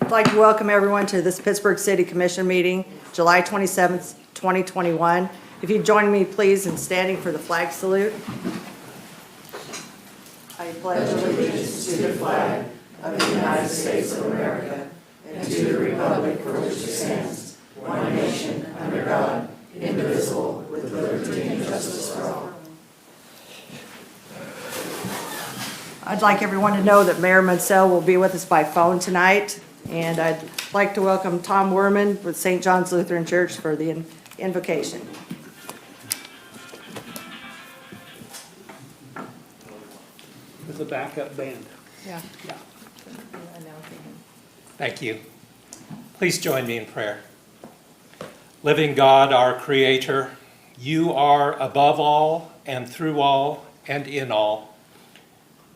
I'd like to welcome everyone to this Pittsburgh City Commission meeting, July 27th, 2021. If you join me, please, in standing for the flag salute. I pledge allegiance to the flag of the United States of America and to the republic for which it stands, one nation, under God, indivisible, with liberty and justice for all. I'd like everyone to know that Mayor Munsell will be with us by phone tonight, and I'd like to welcome Tom Werman with St. John's Lutheran Church for the invocation. With a backup band. Yeah. Thank you. Please join me in prayer. Living God, our Creator, you are above all and through all and in all.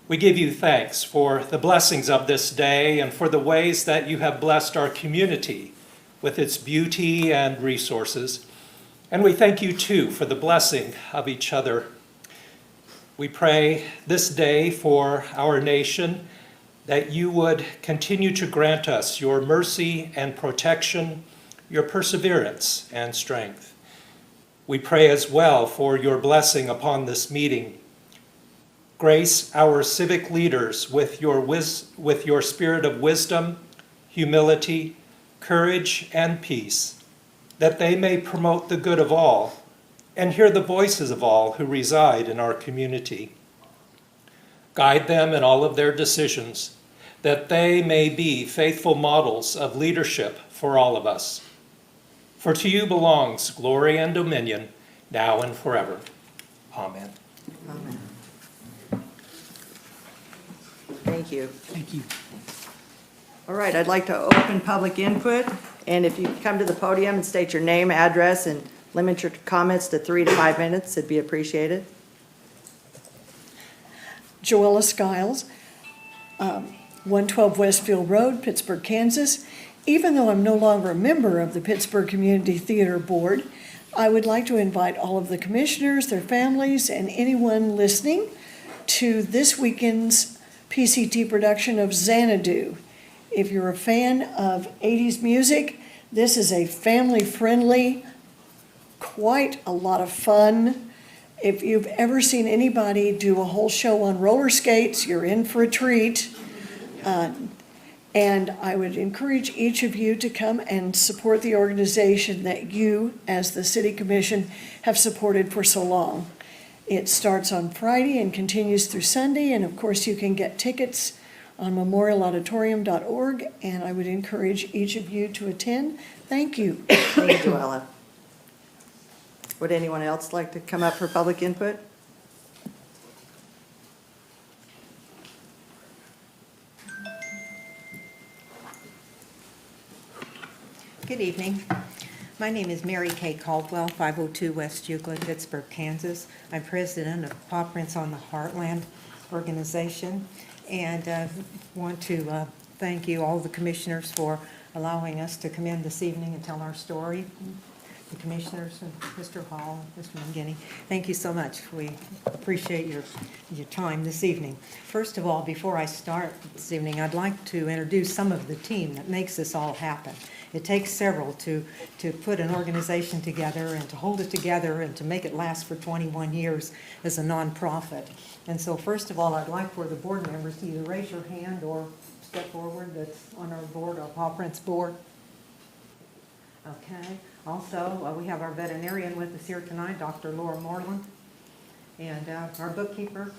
We give you thanks for the blessings of this day and for the ways that you have blessed our community with its beauty and resources. And we thank you too for the blessing of each other. We pray this day for our nation that you would continue to grant us your mercy and protection, your perseverance and strength. We pray as well for your blessing upon this meeting. Grace our civic leaders with your spirit of wisdom, humility, courage, and peace, that they may promote the good of all and hear the voices of all who reside in our community. Guide them in all of their decisions, that they may be faithful models of leadership for all of us. For to you belongs glory and dominion, now and forever. Amen. Amen. Thank you. Thank you. All right, I'd like to open public input, and if you come to the podium and state your name, address, and limit your comments to 3 to 5 minutes, it'd be appreciated. Joella Skiles, 112 Westfield Road, Pittsburgh, Kansas. Even though I'm no longer a member of the Pittsburgh Community Theater Board, I would like to invite all of the commissioners, their families, and anyone listening to this weekend's PCT production of Xanadu. If you're a fan of 80s music, this is a family-friendly, quite a lot of fun. If you've ever seen anybody do a whole show on roller skates, you're in for a treat. And I would encourage each of you to come and support the organization that you, as the City Commission, have supported for so long. It starts on Friday and continues through Sunday, and of course you can get tickets on memorialauditorium.org, and I would encourage each of you to attend. Thank you. Thank you, Joella. Would anyone else like to come up for public input? Good evening. My name is Mary Kay Caldwell, 502 West Euclid, Pittsburgh, Kansas. I'm president of Paw Prints on the Heartland organization, and want to thank you, all the commissioners, for allowing us to come in this evening and tell our story. The commissioners, and Mr. Hall, Mr. McGinney, thank you so much. We appreciate your time this evening. First of all, before I start this evening, I'd like to introduce some of the team that makes this all happen. It takes several to put an organization together and to hold it together and to make it last for 21 years as a nonprofit. And so first of all, I'd like for the board members to either raise your hand or step forward that's on our board, our Paw Prints board. Okay. Also, we have our veterinarian with us here tonight, Dr. Laura Moreland, and our bookkeeper,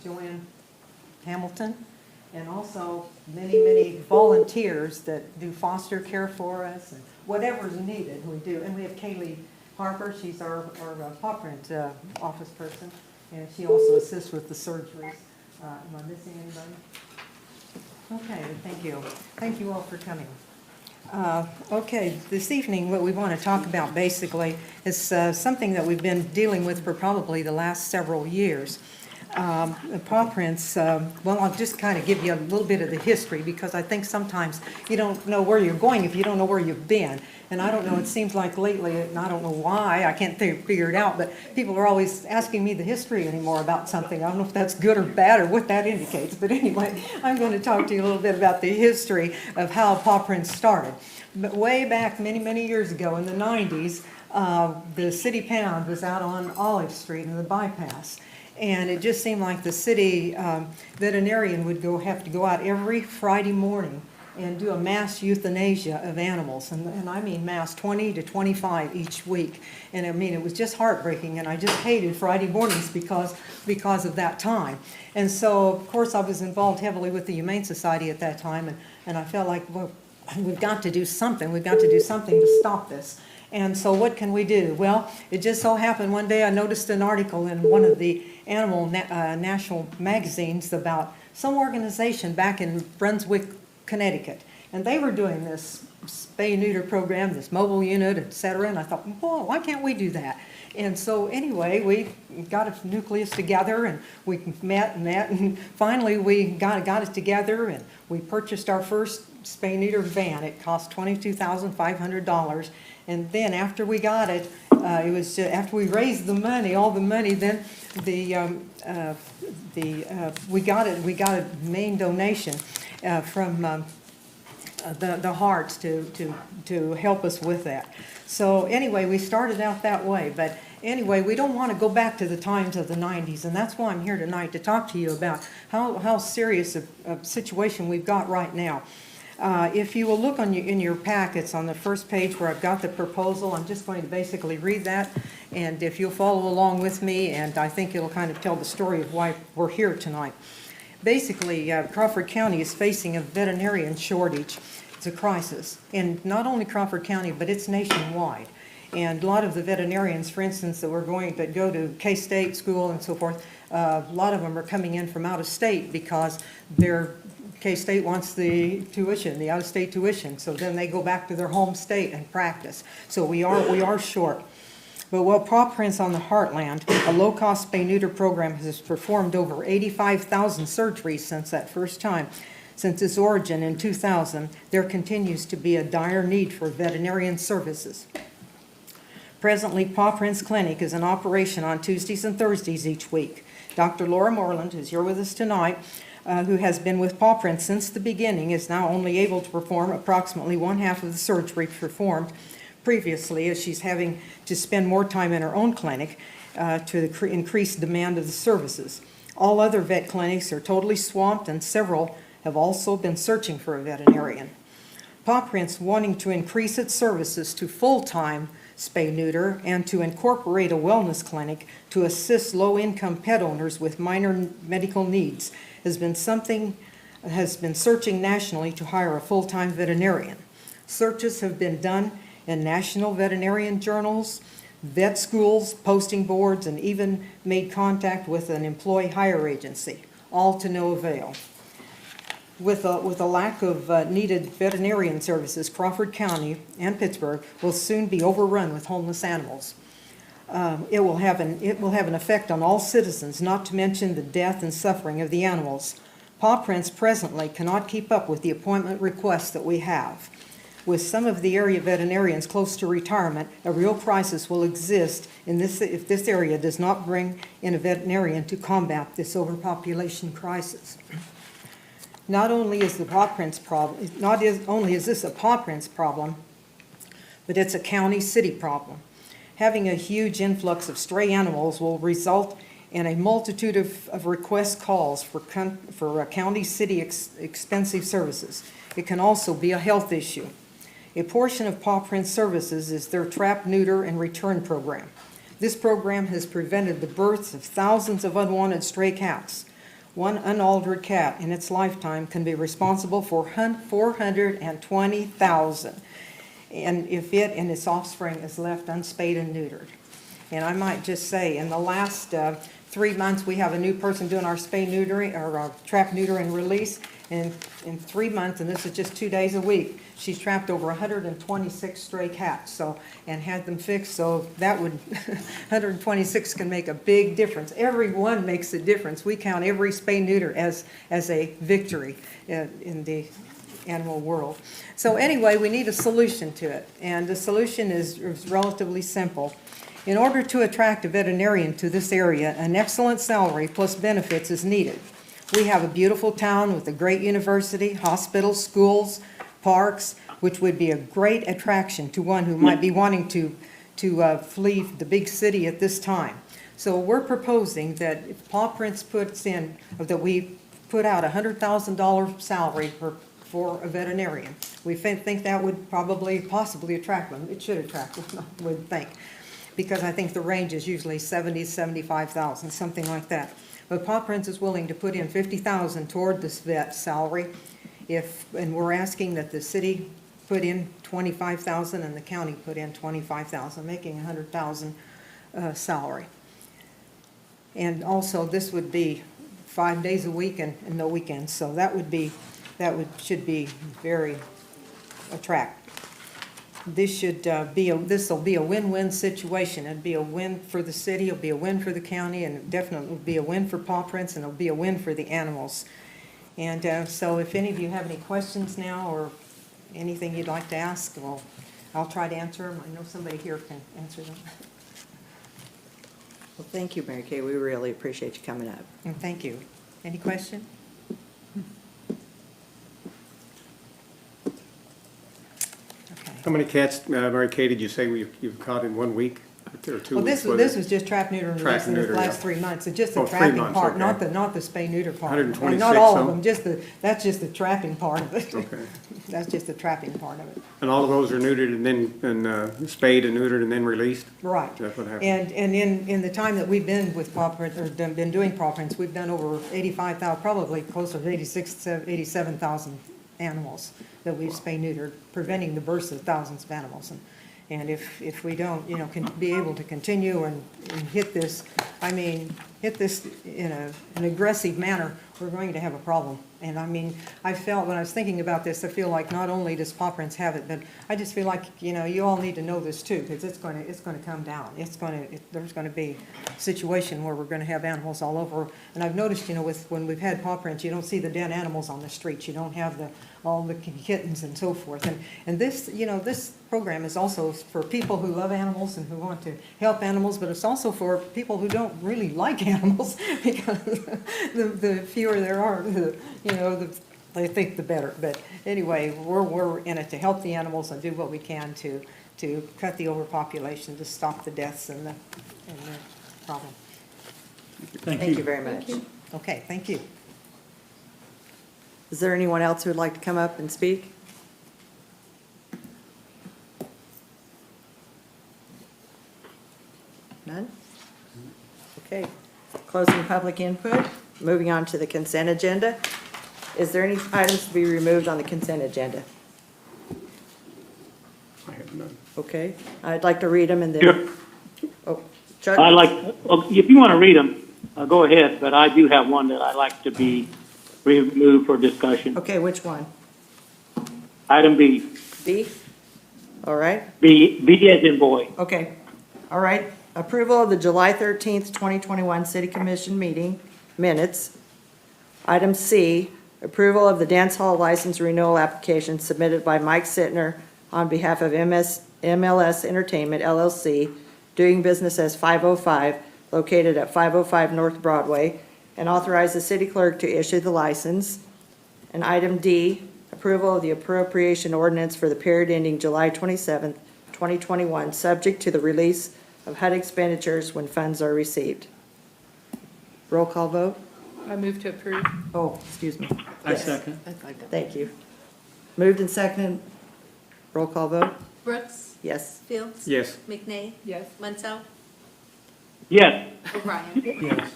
Joanne Hamilton, and also many, many volunteers that do foster care for us, and whatever's needed, we do. And we have Kaylee Harper, she's our paw print office person, and she also assists with the surgeries. Am I missing anybody? Okay, thank you. Thank you all for coming. Okay, this evening what we want to talk about basically is something that we've been dealing with for probably the last several years. Paw prints, well, I'll just kind of give you a little bit of the history, because I think sometimes you don't know where you're going if you don't know where you've been. And I don't know, it seems like lately, and I don't know why, I can't figure it out, but people are always asking me the history anymore about something. I don't know if that's good or bad or what that indicates, but anyway, I'm going to talk to you a little bit about the history of how paw prints started. But way back many, many years ago in the 90s, the city pound was out on Olive Street in the bypass. And it just seemed like the city veterinarian would have to go out every Friday morning and do a mass euthanasia of animals. And I mean mass, 20 to 25 each week. And I mean, it was just heartbreaking, and I just hated Friday mornings because of that time. And so, of course, I was involved heavily with the Humane Society at that time, and I felt like, well, we've got to do something. We've got to do something to stop this. And so what can we do? Well, it just so happened one day I noticed an article in one of the animal national magazines about some organization back in Brunswick, Connecticut. And they were doing this spay-neuter program, this mobile unit, et cetera. And I thought, well, why can't we do that? And so anyway, we got a nucleus together, and we met, and finally we got it together, and we purchased our first spay-neuter van. It cost $22,500. And then after we got it, it was after we raised the money, all the money, then we got a main donation from the Hearts to help us with that. So anyway, we started out that way. But anyway, we don't want to go back to the times of the 90s, and that's why I'm here tonight to talk to you about how serious a situation we've got right now. If you will look in your packets on the first page where I've got the proposal, I'm just going to basically read that, and if you'll follow along with me, and I think it'll kind of tell the story of why we're here tonight. Basically, Crawford County is facing a veterinarian shortage. It's a crisis, and not only Crawford County, but it's nationwide. And a lot of the veterinarians, for instance, that go to K-State school and so forth, a lot of them are coming in from out of state because K-State wants the tuition, the out-of-state tuition, so then they go back to their home state and practice. So we are short. But while Paw Prints on the Heartland, a low-cost spay-neuter program, has performed over 85,000 surgeries since that first time. Since its origin in 2000, there continues to be a dire need for veterinarian services. Presently, Paw Prints Clinic is in operation on Tuesdays and Thursdays each week. Dr. Laura Moreland, who's here with us tonight, who has been with Paw Prints since the beginning, is now only able to perform approximately one half of the surgery performed previously, as she's having to spend more time in her own clinic to the increased demand of the services. All other vet clinics are totally swamped, and several have also been searching for a veterinarian. Paw Prints wanting to increase its services to full-time spay-neuter and to incorporate a wellness clinic to assist low-income pet owners with minor medical needs has been searching nationally to hire a full-time veterinarian. Searches have been done in national veterinarian journals, vet schools, posting boards, and even made contact with an employee hire agency, all to no avail. With a lack of needed veterinarian services, Crawford County and Pittsburgh will soon be overrun with homeless animals. It will have an effect on all citizens, not to mention the death and suffering of the animals. Paw Prints presently cannot keep up with the appointment requests that we have. With some of the area veterinarians close to retirement, a real crisis will exist if this area does not bring in a veterinarian to combat this overpopulation crisis. Not only is this a Paw Prints problem, but it's a county-city problem. Having a huge influx of stray animals will result in a multitude of request calls for county-city expensive services. It can also be a health issue. A portion of Paw Prints services is their trap, neuter, and return program. This program has prevented the births of thousands of unwanted stray cats. One unaltered cat in its lifetime can be responsible for $420,000, and if it and its offspring is left unspayed and neutered. And I might just say, in the last 3 months, we have a new person doing our spay neutering, or our trap, neuter, and release, And in 3 months, and this is just 2 days a week, she's trapped over 126 stray cats, so, and had them fixed, so that would, 126 can make a big difference. Every one makes a difference. We count every spay neuter as a victory in the animal world. So anyway, we need a solution to it, and the solution is relatively simple. In order to attract a veterinarian to this area, an excellent salary plus benefits is needed. We have a beautiful town with a great university, hospitals, schools, parks, which would be a great attraction to one who might be wanting to flee the big city at this time. So we're proposing that if Paw Prints puts in, that we put out a $100,000 salary for a veterinarian. We think that would possibly attract them. It should attract them, I would think, because I think the range is usually 70, 75,000, something like that. But Paw Prints is willing to put in $50,000 toward this vet salary, and we're asking that the city put in $25,000 and the county put in $25,000, making $100,000 salary. And also, this would be 5 days a week and no weekends, so should be very attractive. This will be a win-win situation. It'd be a win for the city, it'll be a win for the county, and it definitely will be a win for Paw Prints, and it'll be a win for the animals. And so if any of you have any questions now or anything you'd like to ask, well, I'll try to answer them. I know somebody here can answer them. Well, thank you, Mary Kay. We really appreciate you coming up. And thank you. Any question? Okay. How many cats, Mary Kay, did you say you've caught in 1 week or 2 Well, weeks? this was just trap, neuter, and Trap, release in the neuter, last yeah. 3 months. It's just the 3 trapping months, part, okay. not the spay neuter part. 126 Not all of some? them, that's just the trapping part of it. Okay. That's just the trapping part of it. And all of those are neutered and then, spayed and neutered and then released? Right. That's what happened? And in the time that we've been with Paw Prints, or been doing Paw Prints, we've done over 85,000, probably closer to 87,000 animals that we've spay neutered, preventing the births of thousands of animals. And if we don't, can be able to continue and hit this in an aggressive manner, we're going to have a problem. And I felt, when I was thinking about this, I feel like not only does Paw Prints have it, but I just feel like, you all need to know this too, because it's going to come down. There's going to be a situation where we're going to have animals all over. And I've noticed, when we've had Paw Prints, you don't see the dead animals on the streets. You don't have all the kittens and so forth. And this, this program is also for people who love animals and who want to help animals, but it's also for people who don't really like animals, because the fewer there are, they think the better. But anyway, we're in it to help the animals and do what we can to cut the overpopulation, to stop the deaths and the problem. Thank you very much. Okay, thank you. Is there anyone else who would like to come up and speak? None? Okay. Closing public input. Moving on to the consent agenda. Is there any items to be removed on the consent agenda? I have none. Okay. I'd like to read them and then. Sure. Oh, Chuck? If you want to read them, go ahead, but I do have one that I'd like to be removed for discussion. Okay, which one? Item B. B? All right. B as in boy. Okay, all right. Approval of the July 13th, 2021 City Commission meeting minutes. Item C, approval of the dance hall license renewal application submitted by Mike Sittner on behalf of MLS Entertainment LLC, doing business as 505, located at 505 North Broadway, and authorize the city clerk to issue the license. And item D, approval of the appropriation ordinance for the period ending July 27th, 2021, subject to the release of HUD expenditures when funds are received. Roll call vote? I move to approve. Oh, excuse me. I Yes. second. Thank you. Moved and seconded. Roll call vote? Brooks. Yes. Fields. Yes. McNeigh. Yes. Munsell. Yes. O'Brien. Yes.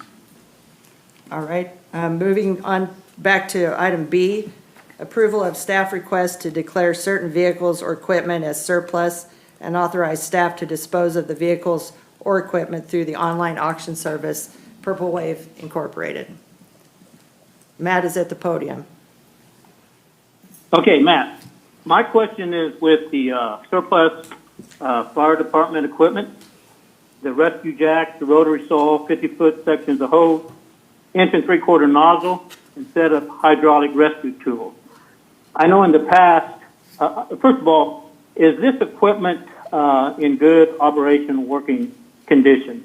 All right, moving on back to item B, approval of staff request to declare certain vehicles or equipment as surplus and authorize staff to dispose of the vehicles or equipment through the online auction service, Purple Wave Incorporated. Matt is at the podium. Okay, Matt, my question is with the surplus fire department equipment, the rescue jack, the rotary saw, 50-foot sections of hose, inch and 3/4 nozzle, and set of hydraulic rescue tools. I know in the past, first of all, is this equipment in good operation working condition?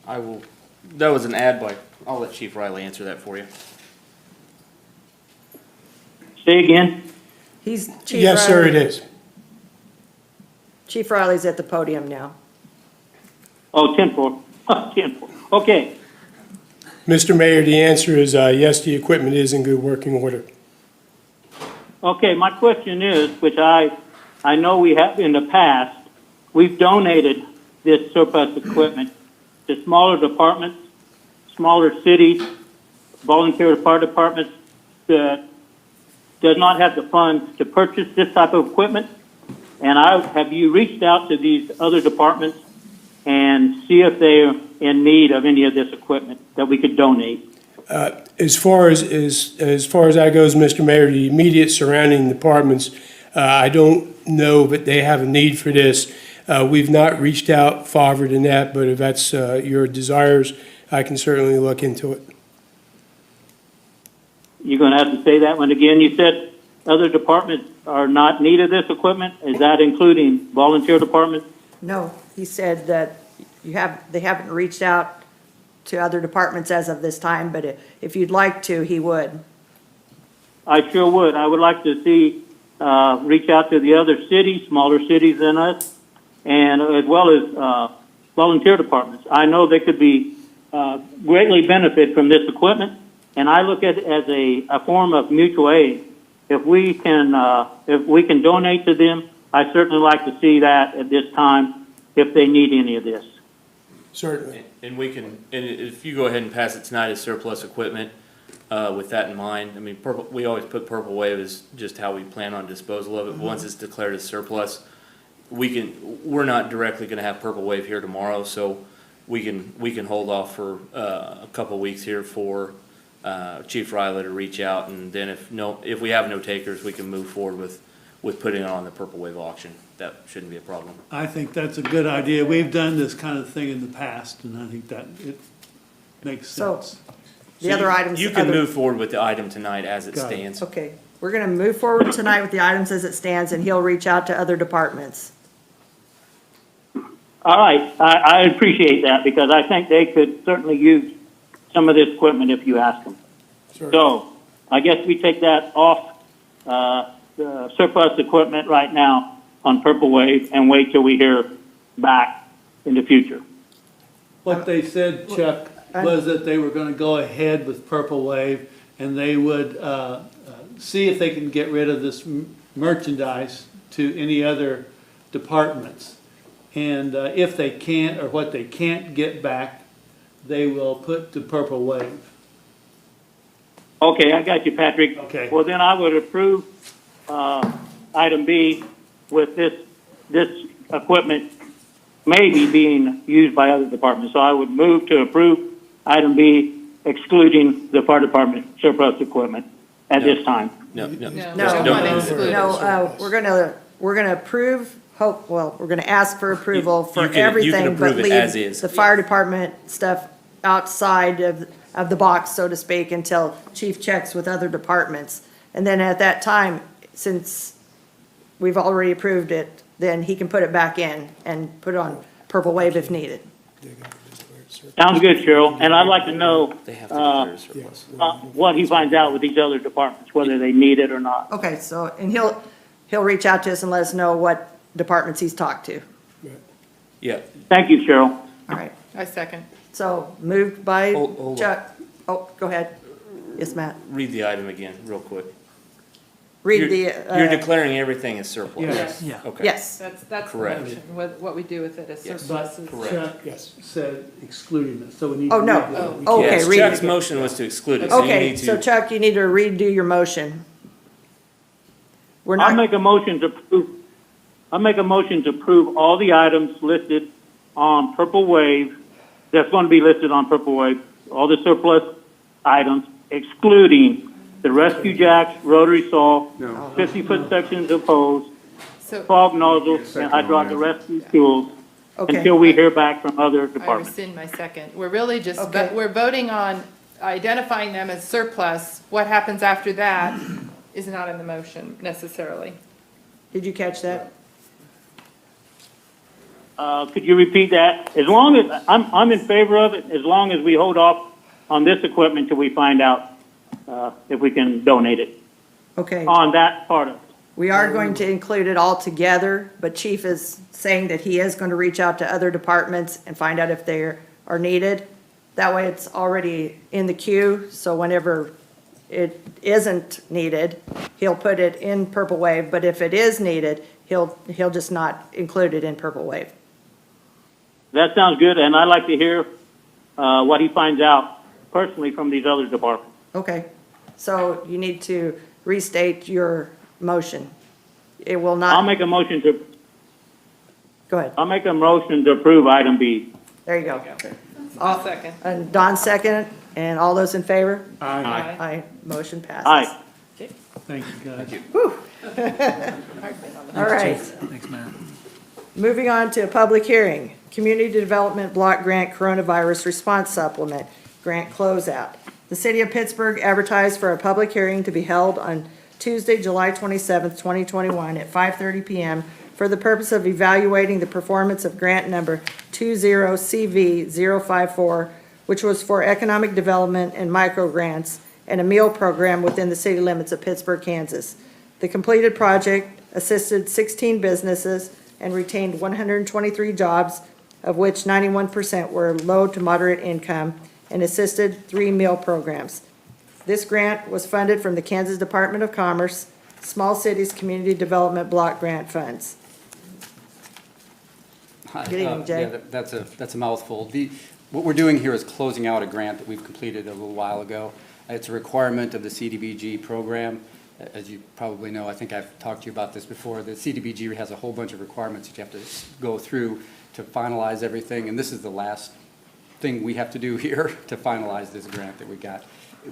That was an ad, but I'll let Chief Riley answer that for you. Say again? He's Chief Yes, sir, Riley. it is. Chief Riley's at the podium now. Oh, 10-4. 10-4. Okay. Mr. Mayor, the answer is yes, the equipment is in good working order. Okay, my question is, which I know we have in the past, we've donated this surplus equipment to smaller departments, smaller cities, volunteer fire departments that does not have the funds to purchase this type of equipment. And have you reached out to these other departments and see if they're in need of any of this equipment that we could donate? As far as that goes, Mr. Mayor, the immediate surrounding departments, I don't know, but they have a need for this. We've not reached out farther than that, but if that's your desires, I can certainly look into it. You're going to have to say that one again. You said other departments are not in need of this equipment. Is that including volunteer departments? No, he said that they haven't reached out to other departments as of this time, but if you'd like to, he would. I sure would. I would like to see, reach out to the other cities, smaller cities than us, and as well as volunteer departments. I know they could be greatly benefit from this equipment, and I look at it as a form of mutual aid. If we can donate to them, I certainly like to see that at this time if they need any of this. Certainly. And if you go ahead and pass it tonight as surplus equipment, with that in mind, I mean, we always put Purple Wave as just how we plan on disposal of it. Once it's declared as surplus, we're not directly gonna have Purple Wave here tomorrow, so we can hold off for a couple of weeks here for Chief Riley to reach out, and then if we have no takers, we can move forward with putting it on the Purple Wave auction. That shouldn't be a problem. I think that's a good idea. We've done this kind of thing in the past, and I think that it makes So, sense. the other items. You can move forward with the item tonight as it Got it. stands. Okay, we're gonna move forward tonight with the items as it stands, and he'll reach out to other departments. All right, I appreciate that because I think they could certainly use some of this equipment if you ask them. So I guess we take that off the surplus equipment right now on Purple Wave and wait till we hear back in the future. What they said, Chuck, was that they were gonna go ahead with Purple Wave, and they would see if they can get rid of this merchandise to any other departments. And if they can't, or what they can't get back, they will put to Purple Wave. Okay, I got you, Patrick. Okay. Well, then I would approve item B with this equipment maybe being used by other departments. So I would move to approve item B, excluding the fire department surplus equipment at this time. No. No, No, don't no, want to exclude. we're gonna approve, we're gonna ask for approval for You can everything, but approve it as leave is. the fire department stuff outside of the box, so to speak, until chief checks with other departments. And then at that time, since we've already approved it, then he can put it back in and put it on Purple Wave if needed. Sounds good, Cheryl. And I'd like to know They have to declare it surplus. what he finds out with these other departments, whether they need it or not. Okay, so, and he'll reach out to us and let us know what departments he's talked to. Yeah, Thank you, Cheryl. All right, I second. so moved by Hold on. Chuck. Oh, go ahead. Yes, Matt. read the item again, real quick. Read You're the, declaring everything as surplus? Yes. Yeah. Okay. yes. That's the Correct. motion, what we do with it as Yes. surplus is. But Chuck Yes. said excluding it, so we need. Oh, to no. read that. Oh, okay, Yes, read Chuck's it. motion was to exclude it, so you Okay, need so to, Chuck, you need to redo your motion. We're I'll not, make a motion to approve all the items listed on Purple Wave, that's going to be listed on Purple Wave, all the surplus items, excluding the rescue jacks, rotary saw, No. 50-foot sections of hose, So fog nozzles, and hydraulic rescue tools until we hear back from other I departments. rescind my second. We're really just, Okay. we're voting on identifying them as surplus. What happens after that is not in the motion necessarily. Did you catch that? Could you repeat that? As long as, I'm in favor of it, as long as we hold off on this equipment till we find out, if we can donate it, Okay, on that part of it. we are going to include it all together, but Chief is saying that he is going to reach out to other departments and find out if they are needed. That way it's already in the queue, so whenever it isn't needed, he'll put it in Purple Wave, but if it is needed, he'll just not include it in Purple Wave. That sounds good, and I'd like to hear, what he finds out personally from these other departments. Okay, so you need to restate your motion. It will I'll not, make a motion to, go ahead, I'll make a motion to approve item B. there you go. I'll second. And Don second, and all those in favor? Aye. Aye, motion passes. Aye. Thank you, guys. All right. Thanks, Matt. Moving on to a public hearing, Community Development Block Grant Coronavirus Response Supplement Grant Closeout. The City of Pittsburgh advertised for a public hearing to be held on Tuesday, July 27th, 2021 at 5:30 PM for the purpose of evaluating the performance of grant number 20CV054, which was for economic development and micro grants and a meal program within the city limits of Pittsburgh, Kansas. The completed project assisted 16 businesses and retained 123 jobs, of which 91% were low to moderate income, and assisted 3 meal programs. This grant was funded from the Kansas Department of Commerce, Small Cities Community Development Block Grant Funds. Hi, Good evening, Jay. yeah, that's a mouthful. What we're doing here is closing out a grant that we've completed a little while ago. It's a requirement of the CDBG program. As you probably know, I think I've talked to you about this before, the CDBG has a whole bunch of requirements that you have to go through to finalize everything, and this is the last thing we have to do here to finalize this grant that we got.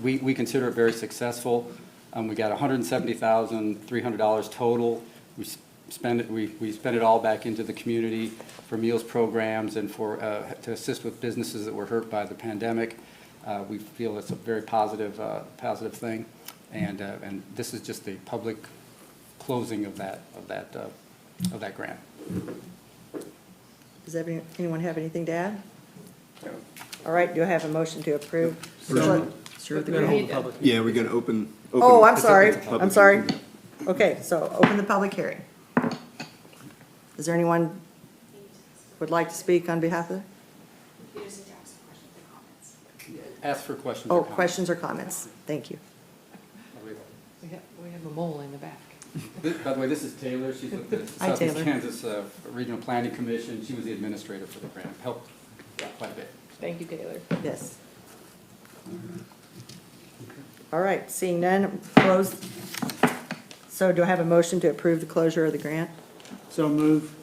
We consider it very successful. We got $170,300 total. We spend it all back into the community for meals programs and for to assist with businesses that were hurt by the pandemic. We feel it's a very positive thing, and this is just the public closing of that grant. Does anyone have anything to add? All right, do I have a motion to approve? Sure. We're gonna hold a public. Yeah, we're gonna open. Oh, I'm it's a- sorry, it's a public I'm sorry. hearing. Okay, so open the public hearing. Is there anyone would like to speak on behalf of? Ask for questions. Oh, or comments. questions or comments? Thank you. We have a mole in the back. By the way, this is Taylor. She's with the Hi, Southeast Taylor. Kansas Regional Planning Commission. She was the administrator for the grant. Helped quite a bit. Thank you, Taylor. Yes. All right, seeing none, close. So do I have a motion to approve the closure of the grant? So move.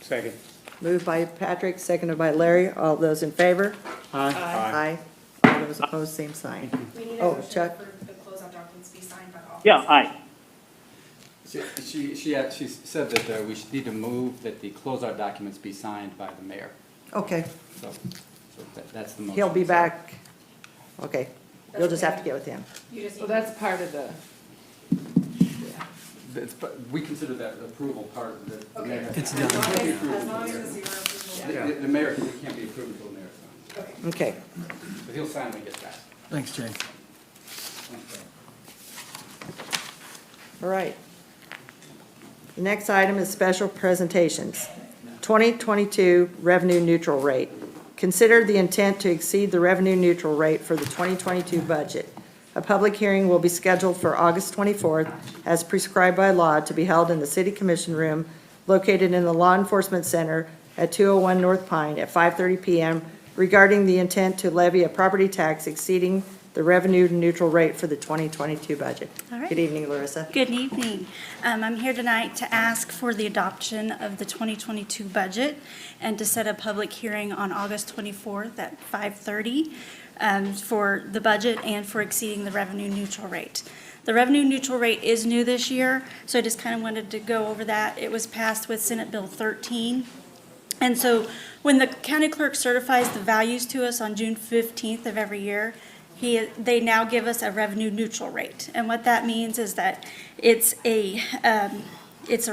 Second. Moved by Patrick, seconded by Larry. All those in favor? Aye. Aye. All those opposed, same sign. We need a Oh, motion Chuck? for the closeout documents to be signed by all. Yeah, aye. She said that we should need to move that the closeout documents be signed by the mayor. Okay, So that's the motion. he'll be back. Okay, you'll just have to get with him. You just Well, need that's part of the, But we consider that approval part of the mayor. Okay. It's as done. long as the zero approval. The mayor can't be approved until the mayor signs. Okay, But he'll sign when he gets back. Thanks, Jay. all right. The next item is special presentations. 2022 revenue neutral rate. Consider the intent to exceed the revenue neutral rate for the 2022 budget. A public hearing will be scheduled for August 24th as prescribed by law to be held in the City Commission Room located in the Law Enforcement Center at 201 North Pine at 5:30 PM regarding the intent to levy a property tax exceeding the revenue neutral rate for the 2022 budget. All right. Good evening, Larissa. Good evening. I'm here tonight to ask for the adoption of the 2022 budget and to set a public hearing on August 24th at 5:30 for the budget and for exceeding the revenue neutral rate. The revenue neutral rate is new this year, so I just kind of wanted to go over that. It was passed with Senate Bill 13. And so when the county clerk certifies the values to us on June 15th of every year, they now give us a revenue neutral rate. And what that means is that it's a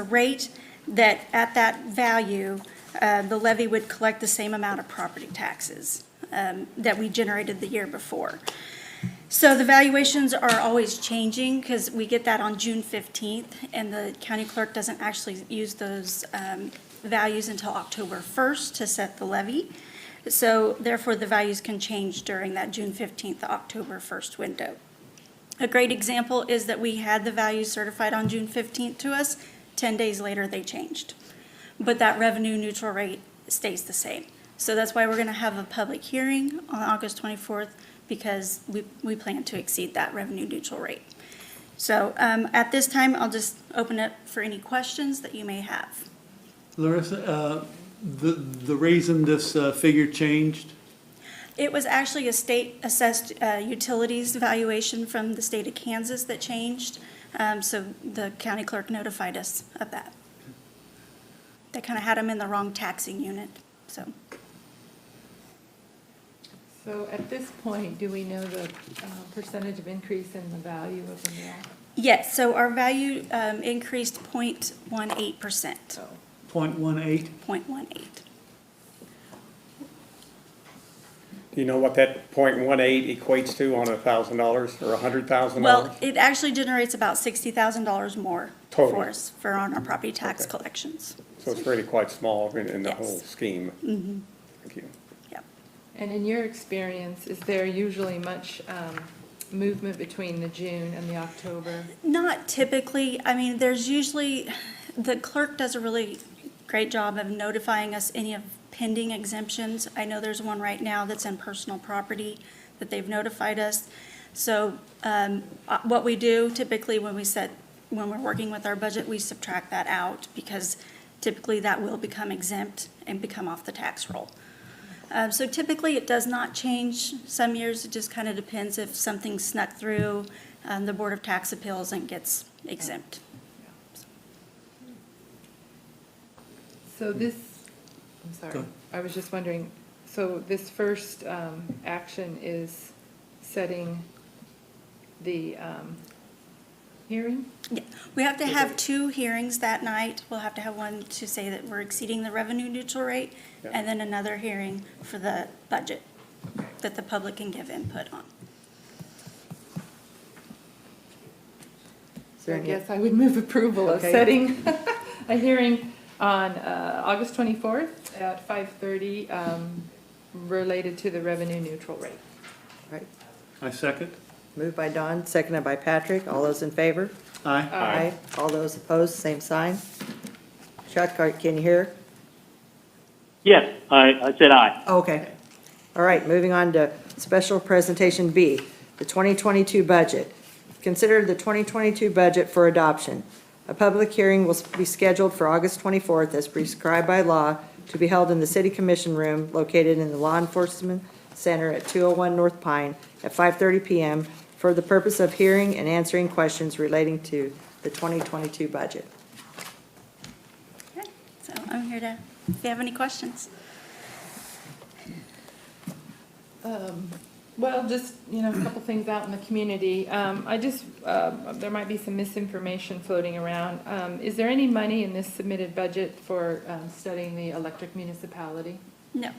rate that at that value, the levy would collect the same amount of property taxes that we generated the year before. So the valuations are always changing because we get that on June 15th, and the county clerk doesn't actually use those values until October 1st to set the levy. So therefore, the values can change during that June 15th to October 1st window. A great example is that we had the values certified on June 15th to us. 10 days later, they changed. But that revenue neutral rate stays the same. So that's why we're going to have a public hearing on August 24th, because we plan to exceed that revenue neutral rate. So at this time, I'll just open it for any questions that you may have. Larissa, the reason this figure changed? It was actually a state assessed utilities valuation from the state of Kansas that changed. So the county clerk notified us of that. They kind of had them in the wrong taxing unit, so. So at this point, do we know the percentage of increase in the value of the mill? Yes, so our value increased 0.18%. So 0.18? 0.18. Do you know what that .18 equates to on $1,000 or $100,000? Well, it actually generates about $60,000 more Total. for us for on our property tax Okay. collections. So it's really quite small in the Yes. whole scheme. Mm-hmm. Thank you. Yep. And in your experience, is there usually much movement between the June and the October? Not typically. I mean, there's usually, the clerk does a really great job of notifying us any of pending exemptions. I know there's one right now that's in personal property that they've notified us. So what we do typically when we're working with our budget, we subtract that out because typically that will become exempt and become off the tax roll. So typically it does not change. Some years it just kind of depends if something snuck through the Board of Tax Appeals and gets exempt. So this, I'm Go sorry, ahead. I was just wondering, so this first action is setting the hearing? Yeah, we have to have 2 hearings that night. We'll have to have one to say that we're exceeding the revenue neutral rate, Yeah. and then another hearing for the budget that the public can give input on. So I guess I would move approval of Okay. setting a hearing on August 24th at 5:30 related to the revenue neutral rate. Right. I second. Moved by Don, seconded by Patrick. All those in favor? Aye. Aye. All those opposed, same sign. Chuck, can you hear? Yes, I said aye. Okay. All right, moving on to special presentation B, the 2022 budget. Consider the 2022 budget for adoption. A public hearing will be scheduled for August 24th as prescribed by law to be held in the City Commission Room located in the Law Enforcement Center at 201 North Pine at 5:30 PM for the purpose of hearing and answering questions relating to the 2022 budget. Okay, so I'm here to, if you have any questions. Well, just, a couple things out in the community. There might be some misinformation floating around. Is there any money in this submitted budget for studying the electric municipality? No,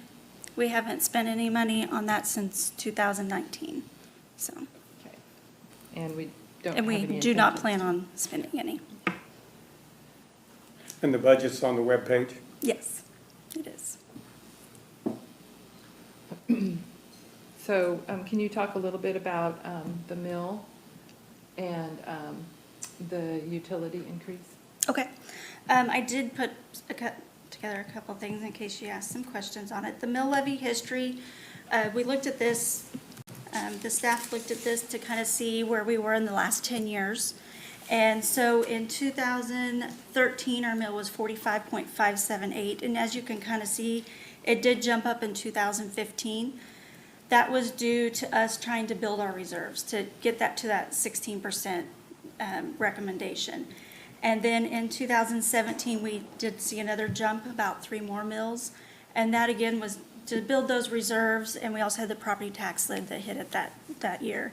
we haven't spent any money on that since 2019, so. Okay. And we don't And have we any do not intentions. plan on spending any. And the budget's on the webpage? Yes, it is. So can you talk a little bit about the mill and the utility increase? Okay. I did put together a couple things in case you asked some questions on it. The mill levy history, we looked at this The staff looked at this to kind of see where we were in the last 10 years. And so in 2013, our mill was 45.578, and as you can kind of see, it did jump up in 2015. That was due to us trying to build our reserves to get that to that 16% recommendation. And then in 2017, we did see another jump, about 3 more mills. And that again was to build those reserves, and we also had the property tax lid that hit it that year.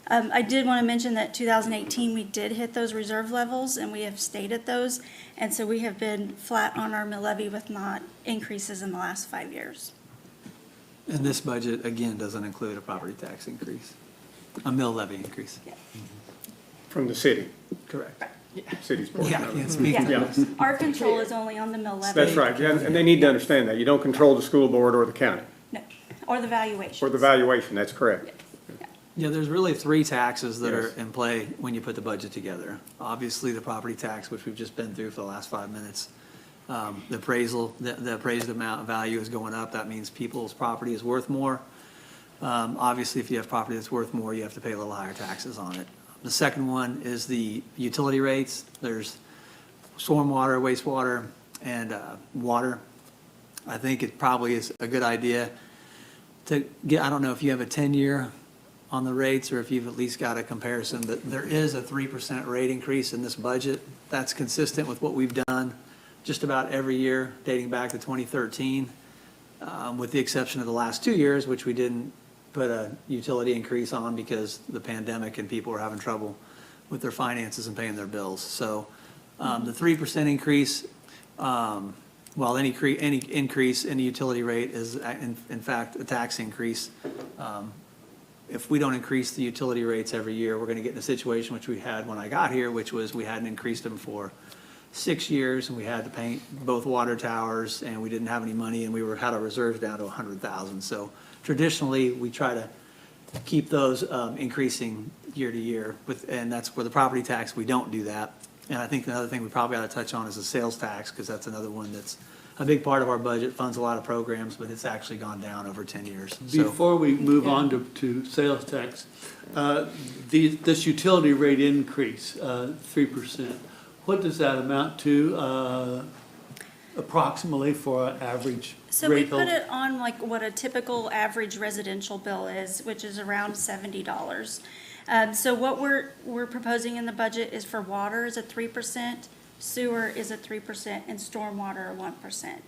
I did want to mention that 2018, we did hit those reserve levels, and we have stayed at those. And so we have been flat on our mill levy with not increases in the last 5 years. And this budget, again, doesn't include a property tax increase, a mill levy increase. From the city, Correct. city's portion Yeah, I of can't it. speak to Yeah. this. Our control is only on the mill levy. That's right, yeah, and they need to understand that. You don't control the school board or the county, No, or the valuation. or the valuation, that's correct. Yeah, there's really 3 taxes that are Yes. in play when you put the budget together. Obviously, the property tax, which we've just been through for the last 5 minutes. The appraisal, the appraised amount of value is going up. That means people's property is worth more. Obviously, if you have property that's worth more, you have to pay a little higher taxes on it. The second one is the utility rates. There's stormwater, wastewater, and water. I think it probably is a good idea to get, I don't know if you have a 10-year on the rates or if you've at least got a comparison, but there is a 3% rate increase in this budget. That's consistent with what we've done just about every year dating back to 2013, with the exception of the last 2 years, which we didn't put a utility increase on because the pandemic and people were having trouble with their finances and paying their bills. So the 3% increase, while any increase in the utility rate is in fact a tax increase, if we don't increase the utility rates every year, we're going to get in a situation which we had when I got here, which was we hadn't increased them for 6 years, and we had to paint both water towers, and we didn't have any money, and had our reserves down to 100,000. So traditionally, we try to keep those increasing year to year, and that's where the property tax, we don't do that. And I think another thing we probably ought to touch on is the sales tax, because that's another one that's a big part of our budget, funds a lot of programs, but it's actually gone down over 10 years. So Before we move on to sales tax, this utility rate increase, 3%, what does that amount to approximately for an average So we rate? put it on like what a typical average residential bill is, which is around $70. So what we're proposing in the budget is for water is a 3%, sewer is a 3%, and stormwater a 1%.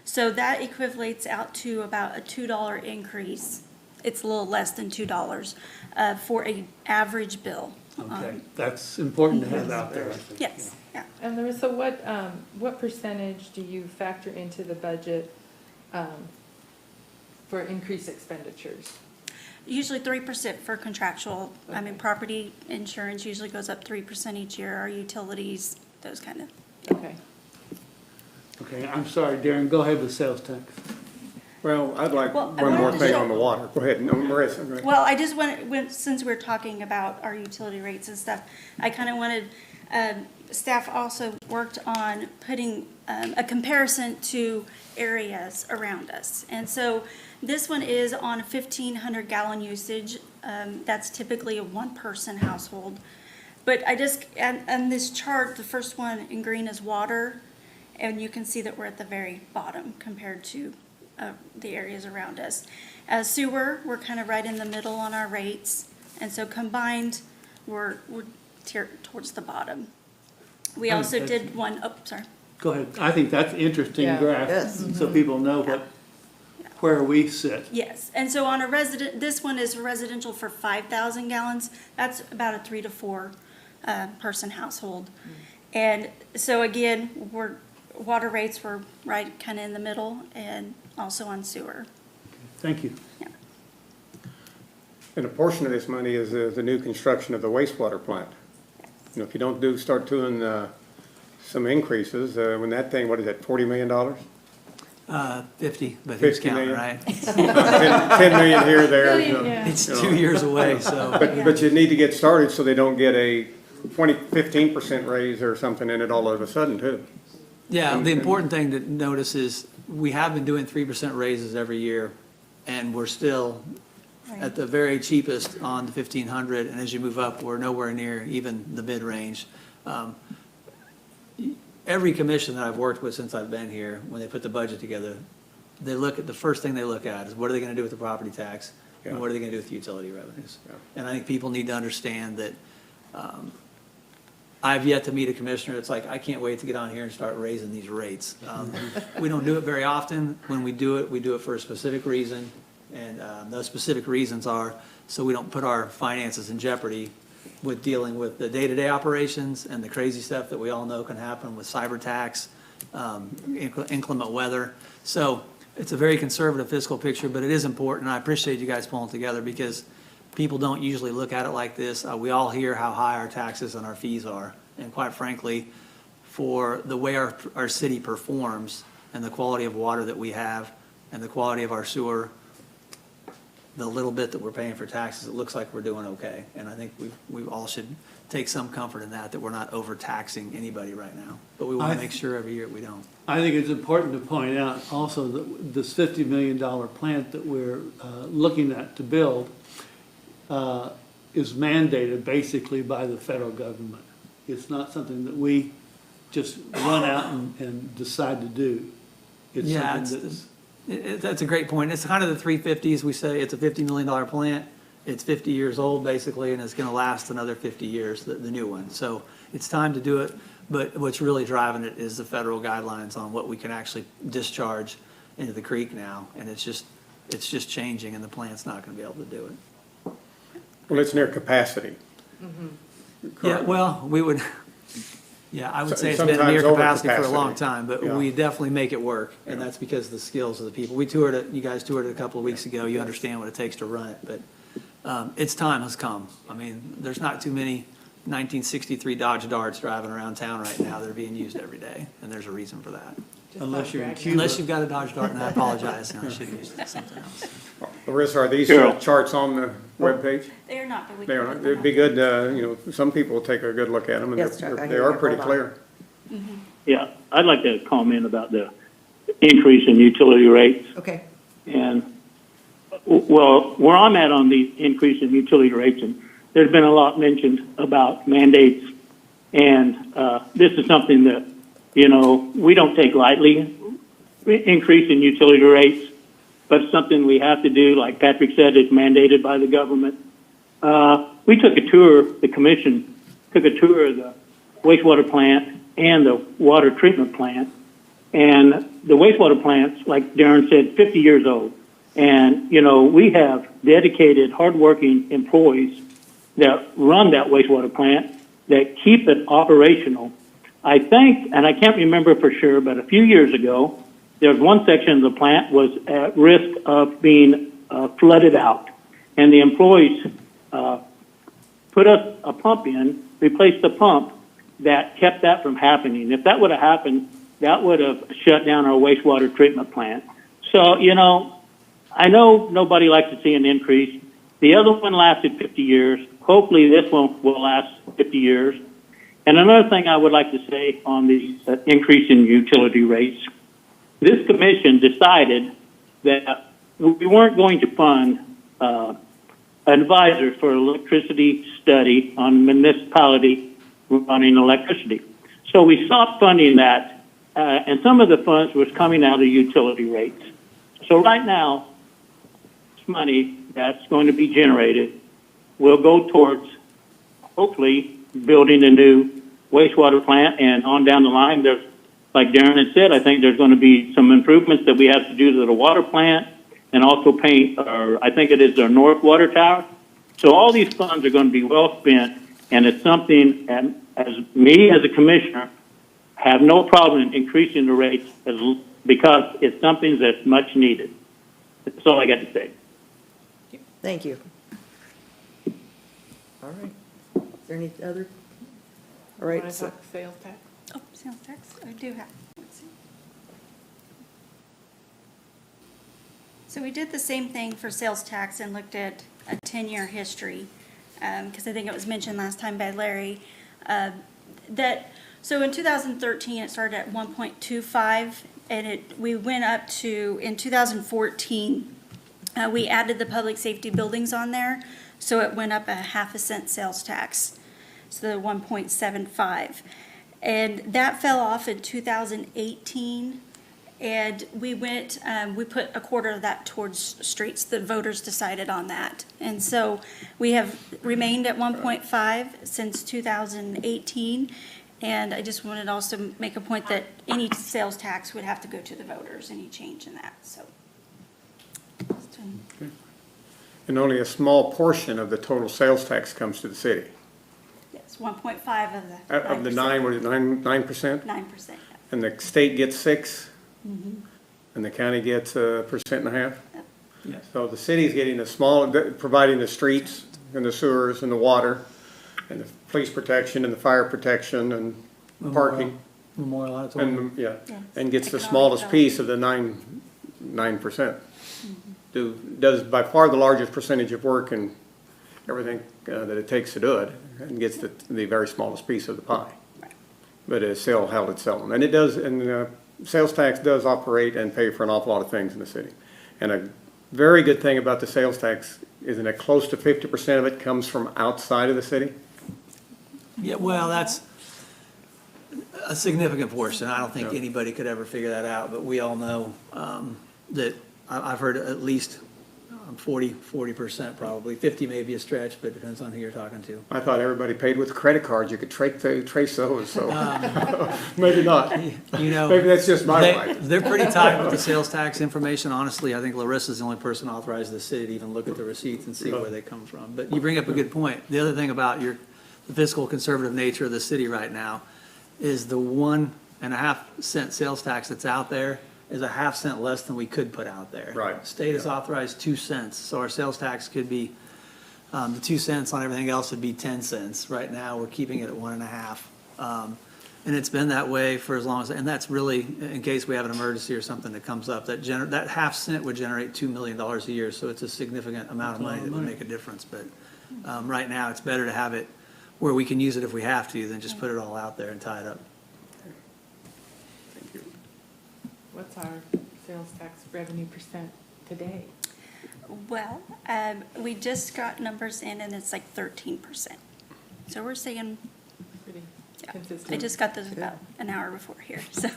So that equivalates out to about a $2 increase. It's a little less than $2 for an average bill. Okay, that's important to have out there. Yes, yeah. And Larissa, what percentage do you factor into the budget for increased expenditures? Usually 3% for contractual. I mean, property insurance usually goes up 3% each year, our utilities, those kind of. Okay. Okay, I'm sorry, Darren, go ahead with sales tax. Well, I'd like Well, I one more wanted to thing show- on the water. Go ahead, no, Marissa, go ahead. Well, I just wanted, since we're talking about our utility rates and stuff, I kind of wanted, staff also worked on putting a comparison to areas around us. And so this one is on 1,500 gallon usage. That's typically a 1-person household. But and this chart, the first one in green is water, and you can see that we're at the very bottom compared to the areas around us. Sewer, we're kind of right in the middle on our rates, and so combined, we're towards the bottom. We also did one, oh, sorry. Go ahead. I think that's an interesting Yeah. graph, Yes. so people know where we sit. Yes, and so on a this one is residential for 5,000 gallons. That's about a 3 to 4 person household. And so again, water rates were right kind of in the middle, and also on sewer. Thank you. And a portion of this money is the new construction of the wastewater plant. You know, if you don't start doing some increases, when that thing, what is it, $40 million? 50, but who's 50 counting, million? right? 10 million here, there, you know. Yeah. It's 2 years away, so. But you need to get started so they don't get a 15% raise or something in it all of a sudden, too. Yeah, the important thing to notice is we have been doing 3% raises every year, and we're still at the very cheapest on the 1,500, and as you move up, we're nowhere near even the mid-range. Every commission that I've worked with since I've been here, when they put the budget together, they look at, the first thing they look at is what are they gonna do with the property tax? And what are they gonna do with the utility revenues? And I think people need to understand that, I've yet to meet a commissioner that's like, I can't wait to get on here and start raising these rates. We don't do it very often. When we do it for a specific reason. And those specific reasons are so we don't put our finances in jeopardy with dealing with the day-to-day operations and the crazy stuff that we all know can happen with cyber tax, inclement weather. So it's a very conservative fiscal picture, but it is important. I appreciate you guys pulling it together because people don't usually look at it like this. We all hear how high our taxes and our fees are. And quite frankly, for the way our city performs and the quality of water that we have and the quality of our sewer, the little bit that we're paying for taxes, it looks like we're doing okay. And I think we all should take some comfort in that we're not overtaxing anybody right now. But we want to make sure every year we don't. I think it's important to point out also that this $50 million plant that we're looking at to build is mandated basically by the federal government. It's not something that we just run out and decide to do. It's something That's a great point. It's kind of the 350s. We say it's a $50 million plant. It's 50 years old basically, and it's going to last another 50 years, the new one. So it's time to do it. But what's really driving it is the federal guidelines on what we can actually discharge into the creek now. And it's just changing, and the plant's not going to be able to do it. Well, it's near capacity. Yeah, well, I would say it's been Sometimes near capacity for a overcapacity. long time, but we definitely make it work, and that's because of the skills of the people. You guys toured it a couple of weeks ago, you understand what it takes to run it, but its time has come. I mean, there's not too many 1963 Dodge Darts driving around town right now that are being used every day, and there's a reason for that. Unless you're in Cuba. Unless you've got a Dodge Dart, and I apologize, and I should have used something else. Larissa, are these charts on the webpage? They are not, but we They can. are not. put them It'd be good, some people will take a good look at them, and Yes, Chuck, I they hear are you. pretty Hold on. clear. Yeah, I'd like to comment about the increase in utility rates. Okay. And, well, where I'm at on the increase in utility rates, and there's been a lot mentioned about mandates, and this is something that, we don't take lightly, increase in utility rates, but it's something we have to do. Like Patrick said, it's mandated by the government. We took a tour, the commission took a tour of the wastewater plant and the water treatment plant. And the wastewater plants, like Darren said, 50 years old. And, we have dedicated, hardworking employees that run that wastewater plant, that keep it operational. I think, and I can't remember for sure, but a few years ago, there was one section of the plant was at risk of being flooded out. And the employees put a pump in, replaced the pump that kept that from happening. If that would have happened, that would have shut down our wastewater treatment plant. So, I know nobody likes to see an increase. The other one lasted 50 years. Hopefully this one will last 50 years. And another thing I would like to say on the increase in utility rates, this commission decided that we weren't going to fund an advisor for electricity study on municipality running electricity. So we stopped funding that, and some of the funds was coming out of utility rates. So right now, this money that's going to be generated will go towards, hopefully, building a new wastewater plant, and on down the line, there's, like Darren had said, I think there's going to be some improvements that we have to do to the water plant, and also paint, I think it is our North Water Tower. So all these funds are going to be well spent, and it's something, and as me as a commissioner, have no problem increasing the rates because it's something that's much needed. That's all I got to say. Thank you. All right. Is there any other? All right. Want to talk sales tax? Oh, sales tax, I do have. Let's see. So we did the same thing for sales tax and looked at a 10-year history, because I think it was mentioned last time by Larry, so in 2013, it started at 1.25, and we went up to, in 2014, We added the public safety buildings on there, so it went up a half a cent sales tax, so the 1.75. And that fell off in 2018, and we put a quarter of that towards streets. The voters decided on that. And so we have remained at 1.5 since 2018. And I just wanted to also make a point that any sales tax would have to go to the voters, any change in that, so. And only a small portion of the total sales tax comes to the city. Yes, 1.5 of the. Of the 9%? 9%, yeah. And the state gets 6%? And the county gets 1.5%? Yes. So the city's getting a small, providing the streets and the sewers and the water and the police protection and the fire protection and parking. Memorial Auditorium. And, yeah, Yes. and gets the Economic smallest piece of the 9%. Does by far the largest percentage of work and everything that it takes to do it, and gets the very smallest piece of the pie. But it's still held itself. And it does, and sales tax does operate and pay for an awful lot of things in the city. And a very good thing about the sales tax is that close to 50% of it comes from outside of the city. Yeah, well, that's a significant portion. I don't think anybody could ever figure that out, but we all know that I've heard at least 40% probably. 50 may be a stretch, but it depends on who you're talking to. I thought everybody paid with credit cards. You could trace those, so maybe not. You know, Maybe that's just my life. they're pretty tight with the sales tax information. Honestly, I think Larissa's the only person authorized in the city to even look at the receipts and see where they come from. But you bring up a good point. The other thing about the fiscal conservative nature of the city right now is the 1.5 cent sales tax that's out there is a half cent less than we could put out there. Right. State has authorized 2 cents, so our sales tax could be, the 2 cents on everything else would be 10 cents. Right now, we're keeping it at 1.5. And it's been that way for as long as, and that's really, in case we have an emergency or something that comes up, that half cent would generate $2 million a year, so it's a significant amount of money that would make a difference. But right now, it's better to have it where we can use it if we have to than just put it all out there and tie it up. What's our sales tax revenue percent today? Well, we just got numbers in and it's like 13%. So we're saying, Pretty yeah, consistent. I just got those about an hour before here, so.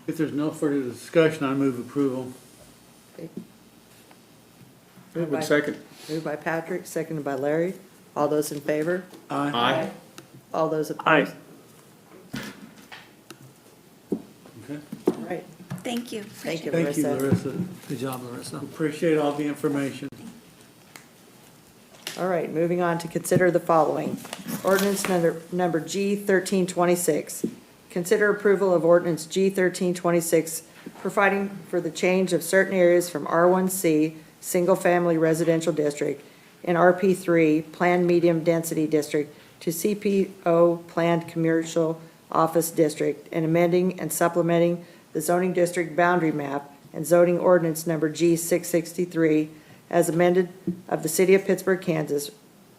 If there's no further discussion, I move approval. Moved and second. Moved by Patrick, seconded by Larry. All those in favor? Aye. All those opposed? Okay. All right. Thank you. Thank you, Thank you, Larissa. Larissa. Good job, Larissa. Appreciate all the information. All right, moving on to consider the following. Ordinance number G 1326. Consider approval of ordinance G 1326, providing for the change of certain areas from R1C, Single Family Residential District, and RP3, Planned Medium Density District, to CPO, Planned Commercial Office District, and amending and supplementing the zoning district boundary map and zoning ordinance number G 663 as amended of the City of Pittsburgh, Kansas,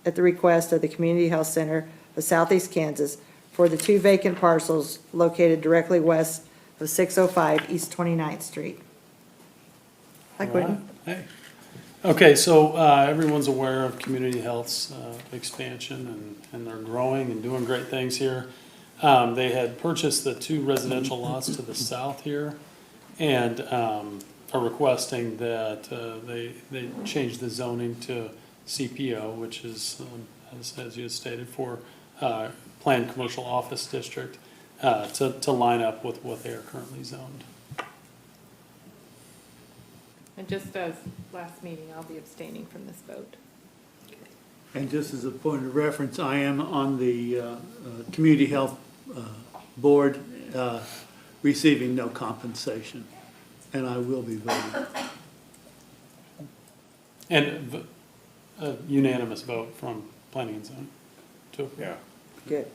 at the request of the Community Health Center of Southeast Kansas for the 2 vacant parcels located directly west of 605 East 29th Street. Hi, Quentin. Hey. Okay, so everyone's aware of Community Health's expansion, and they're growing and doing great things here. They had purchased the 2 residential lots to the south here, and are requesting that they change the zoning to CPO, which is, as you had stated, for Planned Commercial Office District, to line up with what they are currently zoned. And just as last meeting, I'll be abstaining from this vote. And just as a point of reference, I am on the Community Health Board, receiving no compensation, and I will be voting. And a unanimous vote from Planning and Zoning to approve. Yeah. Good.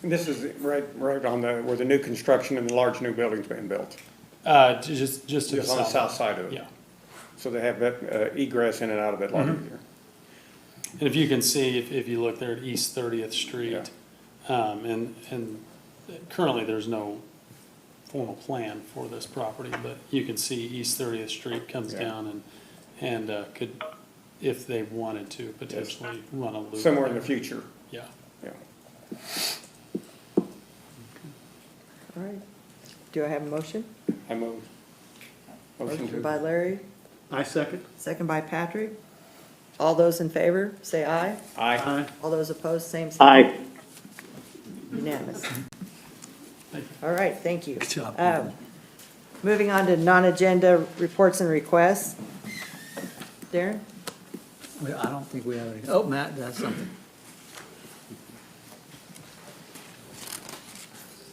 And this is right on where the new construction and the large new building's being built. Just to the Just on the south side of it. Yeah. So they have egress in and out of it a lot easier. And if you can see, if you look there at East 30th Street, and currently there's no formal plan for this property, but you can see East 30th Street comes Yeah. down and could, if they wanted to, potentially run a loop. Somewhere in the there. future, Yeah. yeah. All right. Do I have a motion? I move. Motion Motion to, by Larry, I second. second by Patrick. All those in favor, say aye. aye. Aye. All those opposed, same sign. Aye. Unanimous. Thank you. All right, thank you. Good job. Moving on to non-agenda reports and requests. Darren? I don't think we have any. Oh, Matt, that's something.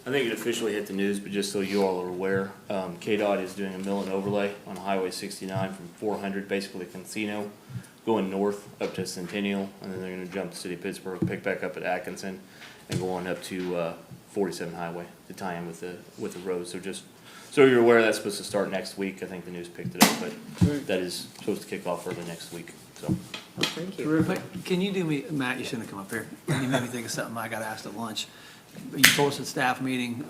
I think it officially hit the news, but just so you all are aware, KDOT is doing a mill and overlay on Highway 69 from 400, basically Encino, going north up to Centennial, and then they're gonna jump to City of Pittsburgh, pick back up at Atkinson, and go on up to 47 Highway to tie in with the road. So just so you're aware, that's supposed to start next week. I think the news picked it up, but that is supposed to kick off early next week. So Thank you. But can you do me, Matt, you shouldn't have come up here. You made me think of something I got asked at lunch. You told us at staff meeting,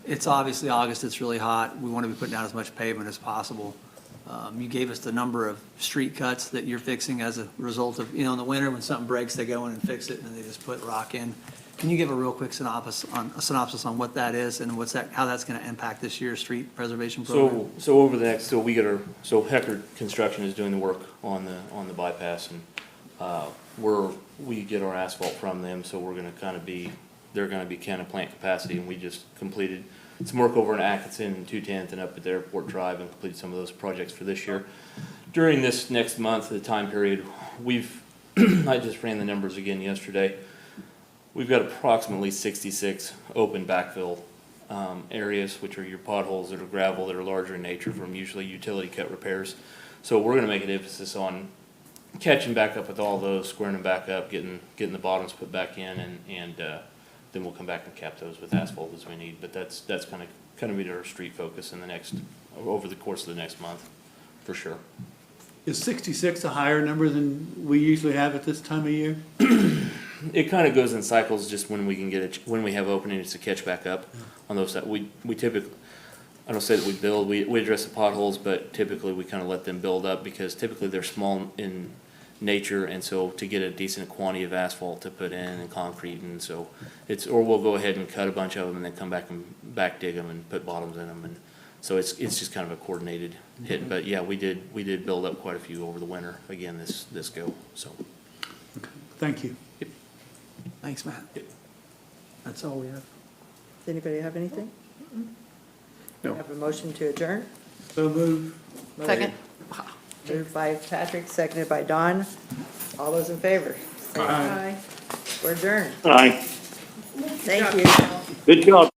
it's obviously August, it's really hot. We want to be putting out as much pavement as possible. You gave us the number of street cuts that you're fixing as a result of, in the winter, when something breaks, they go in and fix it, and then they just put rock in. Can you give a real quick synopsis on what that is and how that's going to impact this year's street preservation program? So over the next, so Hecker Construction is doing the work on the bypass, and we get our asphalt from them, so they're gonna be can of plant capacity, and we just completed some work over in Atkinson and 210th and up at the Airport Drive and completed some of those projects for this year. During this next month, the time period, I just ran the numbers again yesterday. We've got approximately 66 open backfill areas, which are your potholes that are gravel, that are larger in nature from usually utility cut repairs. So we're gonna make an emphasis on catching back up with all those, squaring them back up, getting the bottoms put back in, and then we'll come back and cap those with asphalt as we need. But that's kind of be our street focus over the course of the next month, for sure. Is 66 a higher number than we usually have at this time of year? It kind of goes in cycles, just when we can when we have openings to catch back up on those that we typically, I don't say that we build, we address the potholes, but typically we kind of let them build up, because typically they're small in nature, and so to get a decent quantity of asphalt to put in and concrete, and so or we'll go ahead and cut a bunch of them and then come back and back dig them and put bottoms in them, and so it's just kind of a coordinated hit. But yeah, we did build up quite a few over the winter again this go, so. Thank you. Thanks, Matt. That's all we have. Does anybody have anything? No. Have a motion to adjourn? So move. Second. Moved by Patrick, seconded by Don. All those in favor? Say aye. We're adjourned. Aye. Thank you. Good job.